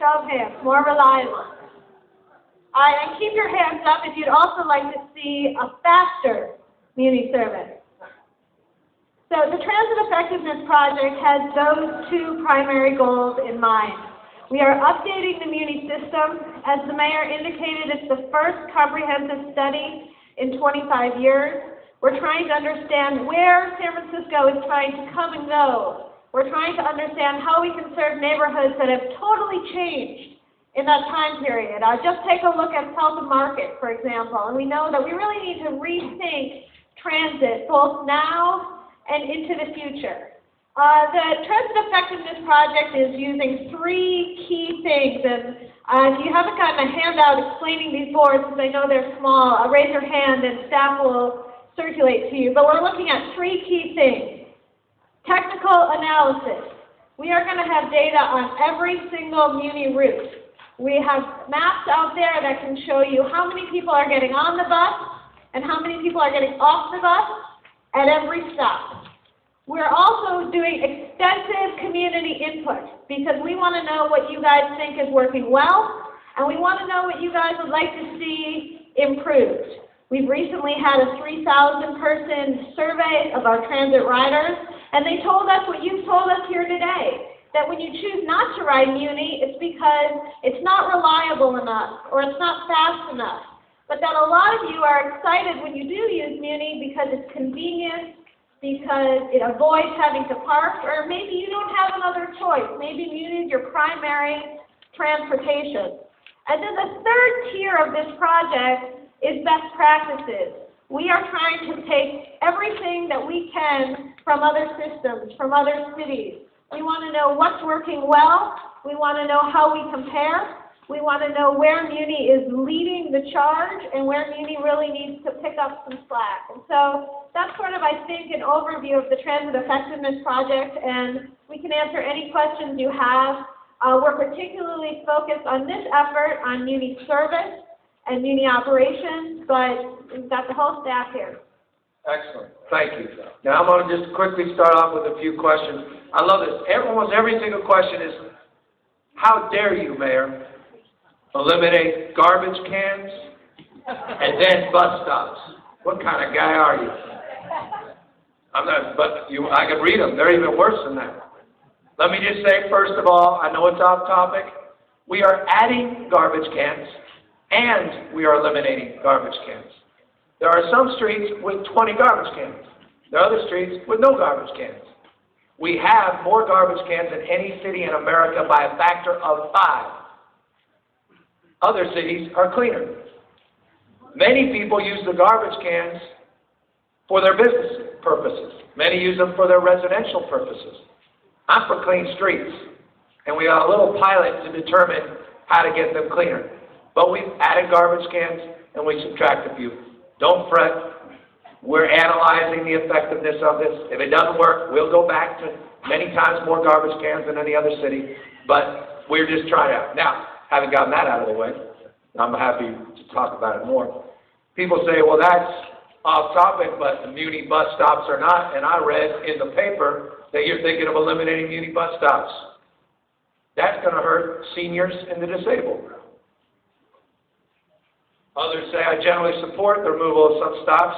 show of hands, more reliable. All right, and keep your hands up if you'd also like to see a faster MUNI service. So the Transit Effectiveness Project has those two primary goals in mind. We are updating the MUNI system. As the mayor indicated, it's the first comprehensive study in 25 years. We're trying to understand where San Francisco is trying to come and go. We're trying to understand how we can serve neighborhoods that have totally changed in that time period. Just take a look at South of Market, for example, and we know that we really need to rethink transit both now and into the future. The Transit Effectiveness Project is using three key things, and if you haven't gotten a handout explaining these boards, because I know they're small, raise your hand and staff will circulate to you. But we're looking at three key things. Technical analysis. We are going to have data on every single MUNI route. We have maps out there that can show you how many people are getting on the bus and how many people are getting off the bus at every stop. We're also doing extensive community input because we want to know what you guys think is working well, and we want to know what you guys would like to see improved. We've recently had a 3,000-person survey of our transit riders, and they told us what you've told us here today, that when you choose not to ride MUNI, it's because it's not reliable enough or it's not fast enough. But that a lot of you are excited when you do use MUNI because it's convenient, because it avoids having to park, or maybe you don't have another choice. Maybe MUNI is your primary transportation. And then the third tier of this project is best practices. We are trying to take everything that we can from other systems, from other cities. We want to know what's working well. We want to know how we compare. We want to know where MUNI is leading the charge and where MUNI really needs to pick up some slack. And so that's sort of, I think, an overview of the Transit Effectiveness Project, and we can answer any questions you have. We're particularly focused on this effort on MUNI service and MUNI operations, but we've got the whole staff here. Excellent. Thank you. Now I'm going to just quickly start off with a few questions. I love this. Almost every single question is, how dare you, Mayor, eliminate garbage cans and then bus stops? What kind of guy are you? I'm not, but I can read them. They're even worse than that. Let me just say, first of all, I know it's off topic. We are adding garbage cans and we are eliminating garbage cans. There are some streets with 20 garbage cans. There are other streets with no garbage cans. We have more garbage cans than any city in America by a factor of 5. Other cities are cleaner. Many people use the garbage cans for their business purposes. Many use them for their residential purposes. I'm for clean streets, and we got a little pilot to determine how to get them cleaner. But we've added garbage cans, and we subtract a few. Don't fret. We're analyzing the effectiveness of this. If it doesn't work, we'll go back to many times more garbage cans than any other city, but we're just trying out. Now, having gotten that out of the way, I'm happy to talk about it more. People say, well, that's off topic, but the MUNI bus stops are not, and I read in the paper that you're thinking of eliminating MUNI bus stops. That's going to hurt seniors and the disabled. Others say, I generally support the removal of some stops,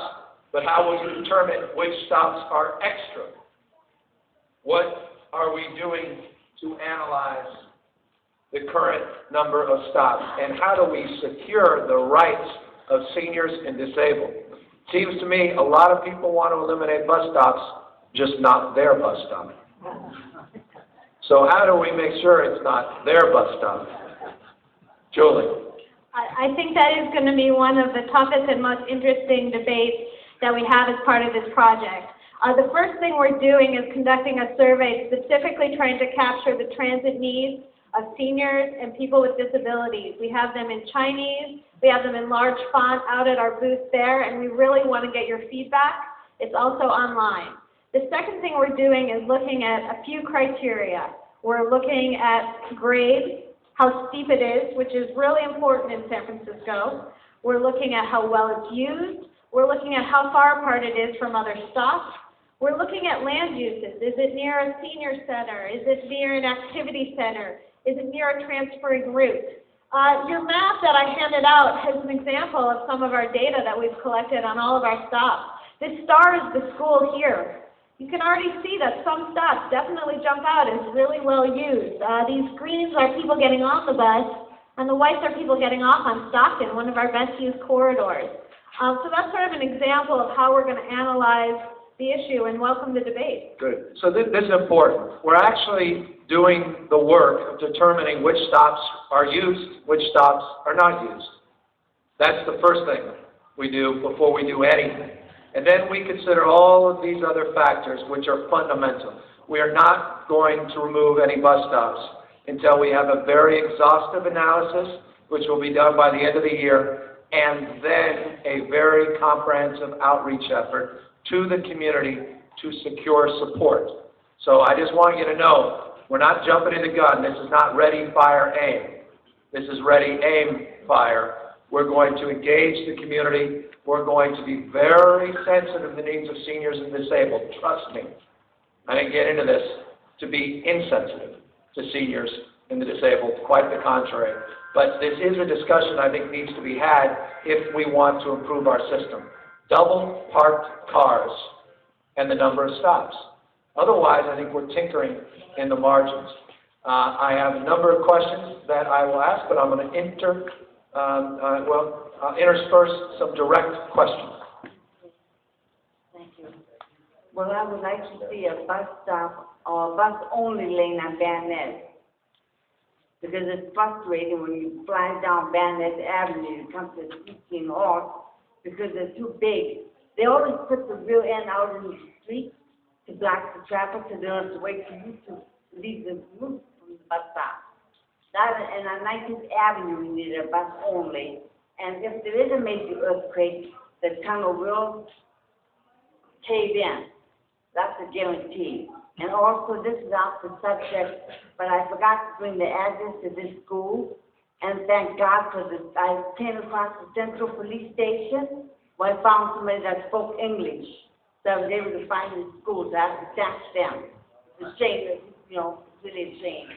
but how will you determine which stops are extra? What are we doing to analyze the current number of stops? And how do we secure the rights of seniors and disabled? Seems to me a lot of people want to eliminate bus stops, just not their bus stop. So how do we make sure it's not their bus stop? Julie. I think that is going to be one of the toughest and most interesting debates that we have as part of this project. The first thing we're doing is conducting a survey specifically trying to capture the transit needs of seniors and people with disabilities. We have them in Chinese, we have them in large font out at our booth there, and we really want to get your feedback. It's also online. The second thing we're doing is looking at a few criteria. We're looking at grade, how steep it is, which is really important in San Francisco. We're looking at how well it's used. We're looking at how far apart it is from other stops. We're looking at land uses. Is it near a senior center? Is it near an activity center? is it near a transferring route? Your map that I handed out has an example of some of our data that we've collected on all of our stops. This star is the school here. You can already see that some stops definitely jump out as really well used. These greens are people getting on the bus, and the whites are people getting off on Stockton, one of our best used corridors. So that's sort of an example of how we're going to analyze the issue and welcome the debate. Good. So this is important. We're actually doing the work of determining which stops are used, which stops are not used. That's the first thing we do before we do anything. And then we consider all of these other factors which are fundamental. We are not going to remove any bus stops until we have a very exhaustive analysis, which will be done by the end of the year, and then a very comprehensive outreach effort to the community to secure support. So I just want you to know, we're not jumping in the gun. This is not ready, fire, aim. This is ready, aim, fire. We're going to engage the community. We're going to be very sensitive to the needs of seniors and disabled. Trust me. I didn't get into this to be insensitive to seniors and the disabled. Quite the contrary. But this is a discussion I think needs to be had if we want to improve our system. Double parked cars and the number of stops. Otherwise, I think we're tinkering in the margins. I have a number of questions that I will ask, but I'm going to intersperse some direct questions. Thank you. Well, I would like to see a bus stop or a bus-only lane on Van Ness. Because it's frustrating when you fly down Van Ness Avenue, you come to 16 North, because they're too big. They always put the rear end out in the street to block the traffic, so they don't have to wait for you to leave the route from the bus stop. And on 19th Avenue, we need a bus only. And if there is a major earthquake, the tunnel will cave in. That's a guarantee. And also, this is off the subject, but I forgot to bring the address to this school. And thank God for this. I came across the Central Police Station where I found somebody that spoke English. So I was able to find the school, so I have to thank them. It's a shame, it's really a shame.